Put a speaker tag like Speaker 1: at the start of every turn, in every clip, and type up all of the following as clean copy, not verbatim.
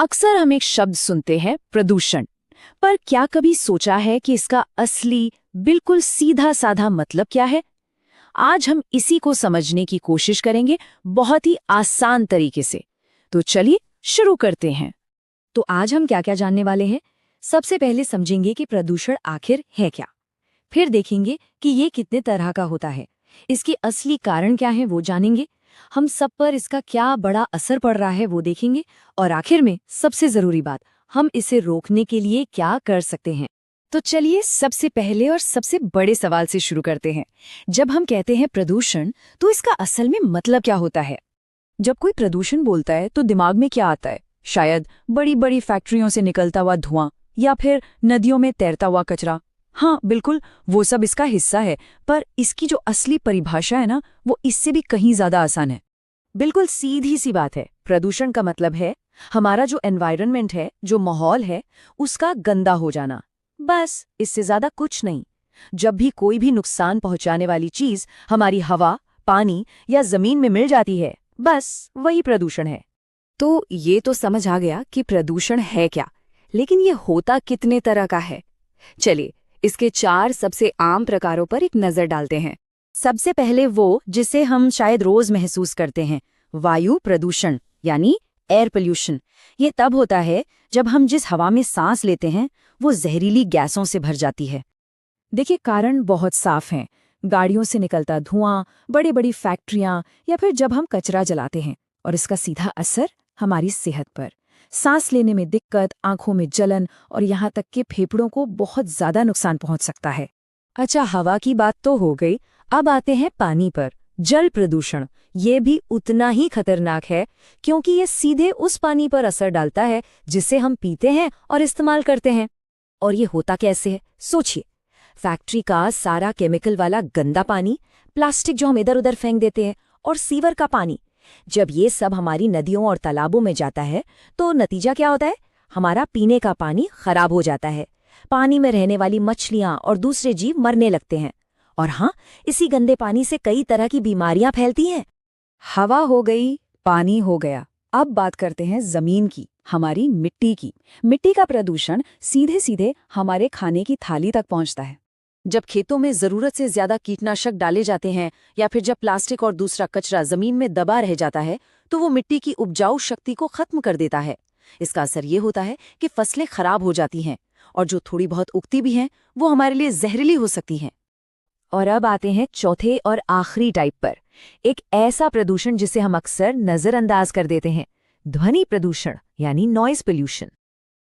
Speaker 1: अक्सर हम एक शब्द सुनते हैं प्रदूषण, पर क्या कभी सोचा है कि इसका असली बिल्कुल सीधा साधा मतलब क्या है? आज हम इसी को समझने की कोशिश करेंगे, बहुत ही आसान तरीके से। तो चलिए शुरू करते हैं।
Speaker 2: तो आज हम क्या क्या जानने वाले हैं। सबसे पहले समझेंगे कि प्रदूषण आखिर है क्या। फिर देखेंगे कि ये कितने तरह का होता है, इसके असली कारण क्या है वो जानेंगे। हम सब पर इसका क्या बड़ा असर पड़ रहा है वो देखेंगे। और आखिर में सबसे जरूरी बात, हम इसे रोकने के लिए क्या कर सकते हैं।
Speaker 1: तो चलिए सबसे पहले और सबसे बड़े सवाल से शुरू करते हैं। जब हम कहते हैं प्रदूषण, तो इसका असल में मतलब क्या होता है?
Speaker 2: जब कोई प्रदूषण बोलता है तो दिमाग में क्या आता है? शायद बड़ी बड़ी फैक्ट्रियों से निकलता हुआ धुआं या फिर नदियों में तैरता हुआ कचरा। हाँ बिल्कुल, वो सब इसका हिस्सा है, पर इसकी जो असली परिभाषा है ना, वो इससे भी कहीं ज्यादा आसान है।
Speaker 1: बिल्कुल सीधी सी बात है। प्रदूषण का मतलब है हमारा जो एनवायरनमेंट है, जो माहौल है, उसका गंदा हो जाना। बस, इससे ज्यादा कुछ नहीं। जब भी कोई भी नुकसान पहुंचाने वाली चीज हमारी हवा, पानी या जमीन में मिल जाती है, बस वही प्रदूषण है।
Speaker 2: तो ये तो समझ आ गया कि प्रदूषण है क्या, लेकिन ये होता कितने तरह का है। चलिए इसके 4 सबसे आम प्रकारों पर एक नजर डालते हैं। सबसे पहले वो जिसे हम शायद रोज महसूस करते हैं, वायु प्रदूषण यानी एयर पोल्यूशन। ये तब होता है जब हम जिस हवा में सांस लेते हैं वो जहरीली गैसों से भर जाती है।
Speaker 1: देखिए, कारण बहुत साफ हैं। गाड़ियों से निकलता धुआं, बड़ी बड़ी फैक्ट्रियां, या फिर जब हम कचरा जलाते हैं। और इसका सीधा असर हमारी सेहत पर, सांस लेने में दिक्कत, आंखों में जलन और यहाँ तक कि फेफड़ों को बहुत ज्यादा नुकसान पहुंच सकता है।
Speaker 2: अच्छा, हवा की बात तो हो गई, अब आते हैं पानी पर। जल प्रदूषण ये भी उतना ही खतरनाक है, क्योंकि ये सीधे उस पानी पर असर डालता है जिसे हम पीते हैं और इस्तेमाल करते हैं। और ये होता कैसे है, सोचिए। फैक्ट्री का सारा केमिकल वाला गंदा पानी, प्लास्टिक जो हम इधर उधर फेंक देते हैं, और सीवर का पानी, जब ये सब हमारी नदियों और तालाबों में जाता है तो नतीजा क्या होता है? हमारा पीने का पानी खराब हो जाता है। पानी में रहने वाली मछलियां और दूसरे जीव मरने लगते हैं। और हाँ, इसी गंदे पानी से कई तरह की बीमारियां फैलती हैं।
Speaker 1: हवा हो गई, पानी हो गया। अब बात करते हैं जमीन की, हमारी मिट्टी की। मिट्टी का प्रदूषण सीधे सीधे हमारे खाने की थाली तक पहुंचता है। जब खेतों में जरूरत से ज्यादा कीटनाशक डाले जाते हैं, या फिर जब प्लास्टिक और दूसरा कचरा जमीन में दबा रह जाता है, तो वो मिट्टी की उपजाऊ शक्ति को खत्म कर देता है। इसका असर ये होता है कि फसलें खराब हो जाती हैं, और जो थोड़ी बहुत उगती भी हैं वो हमारे लिए जहरीली हो सकती हैं।
Speaker 2: और अब आते हैं चौथे और आखिरी टाइप पर, एक ऐसा प्रदूषण जिसे हम अक्सर नजरअंदाज कर देते हैं, ध्वनि प्रदूषण यानी नॉइज पोल्यूशन।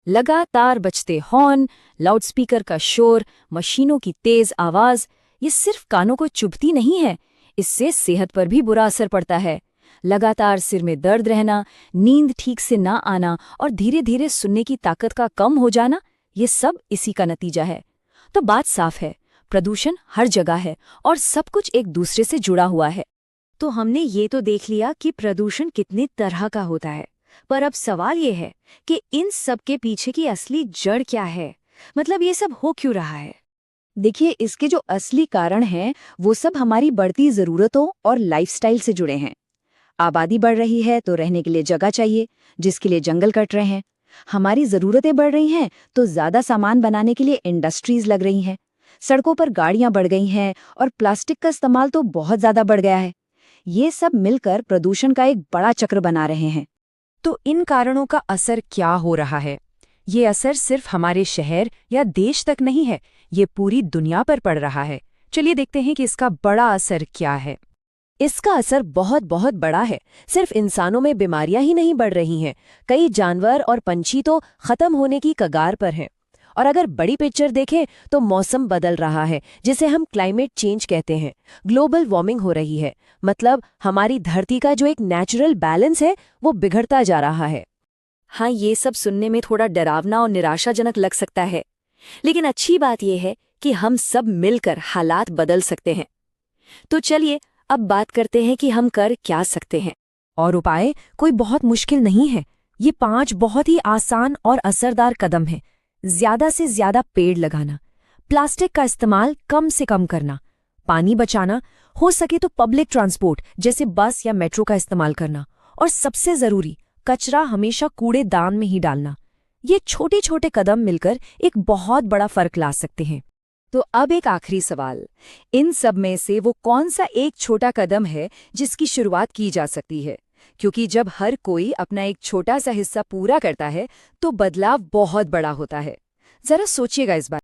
Speaker 2: लगातार बजते हॉर्न, लाउडस्पीकर का शोर, मशीनों की तेज आवाज, ये सिर्फ कानों को चुभती नहीं है, इससे सेहत पर भी बुरा असर पड़ता है। लगातार सिर में दर्द रहना, नींद ठीक से ना आना और धीरे धीरे सुनने की ताकत का कम हो जाना, ये सब इसी का नतीजा है। तो बात साफ है, प्रदूषण हर जगह है और सब कुछ एक दूसरे से जुड़ा हुआ है। तो हमने ये तो देख लिया कि प्रदूषण कितने तरह का होता है, पर अब सवाल ये है कि इन सब के पीछे की असली जड़ क्या है, मतलब ये सब हो क्यों रहा है। देखिए, इसके जो असली कारण हैं वो सब हमारी बढ़ती ज़रूरतों और लाइफस्टाइल से जुड़े हैं। आबादी बढ़ रही है तो रहने के लिए जगह चाहिए, जिसके लिए जंगल कट रहे हैं। हमारी ज़रूरतें बढ़ रही हैं तो ज़्यादा सामान बनाने के लिए इंडस्ट्रीज लग रही हैं। सड़कों पर गाड़ियां बढ़ गई हैं और प्लास्टिक का इस्तेमाल तो बहुत ज़्यादा बढ़ गया है। ये सब मिलकर प्रदूषण का एक बड़ा चक्र बना रहे हैं।
Speaker 1: तो इन कारणों का असर क्या हो रहा है? ये असर सिर्फ हमारे शहर या देश तक नहीं है, ये पूरी दुनिया पर पड़ रहा है। चलिए देखते हैं कि इसका बड़ा असर क्या है।
Speaker 2: इसका असर बहुत बहुत बड़ा है। सिर्फ इंसानों में बीमारियां ही नहीं बढ़ रही हैं, कई जानवर और पंछी तो खत्म होने की कगार पर हैं। और अगर बड़ी पिक्चर देखें तो मौसम बदल रहा है, जिसे हम क्लाइमेट चेंज कहते हैं। ग्लोबल वार्मिंग हो रही है, मतलब हमारी धरती का जो एक नेचुरल बैलेंस है वो बिगड़ता जा रहा है। हाँ, ये सब सुनने में थोड़ा डरावना और निराशाजनक लग सकता है, लेकिन अच्छी बात यह है कि हम सब मिलकर हालात बदल सकते हैं। तो चलिए अब बात करते हैं कि हम कर क्या सकते हैं।
Speaker 1: और उपाय कोई बहुत मुश्किल नहीं है। ये 5 बहुत ही आसान और असरदार कदम हैं। ज्यादा से ज्यादा पेड़ लगाना, प्लास्टिक का इस्तेमाल कम से कम करना, पानी बचाना, हो सके तो पब्लिक ट्रांसपोर्ट जैसे बस या मेट्रो का इस्तेमाल करना, और सबसे जरूरी
Speaker 2: कचरा हमेशा कूड़ेदान में ही डालना। ये छोटे छोटे कदम मिलकर एक बहुत बड़ा फर्क ला सकते हैं।
Speaker 1: तो अब एक आखिरी सवाल, इन सब में से वो कौन सा एक छोटा कदम है जिसकी शुरुआत की जा सकती है? क्योंकि जब हर कोई अपना एक छोटा सा हिस्सा पूरा करता है तो बदलाव बहुत बड़ा होता है। जरा सोचिएगा इस बार।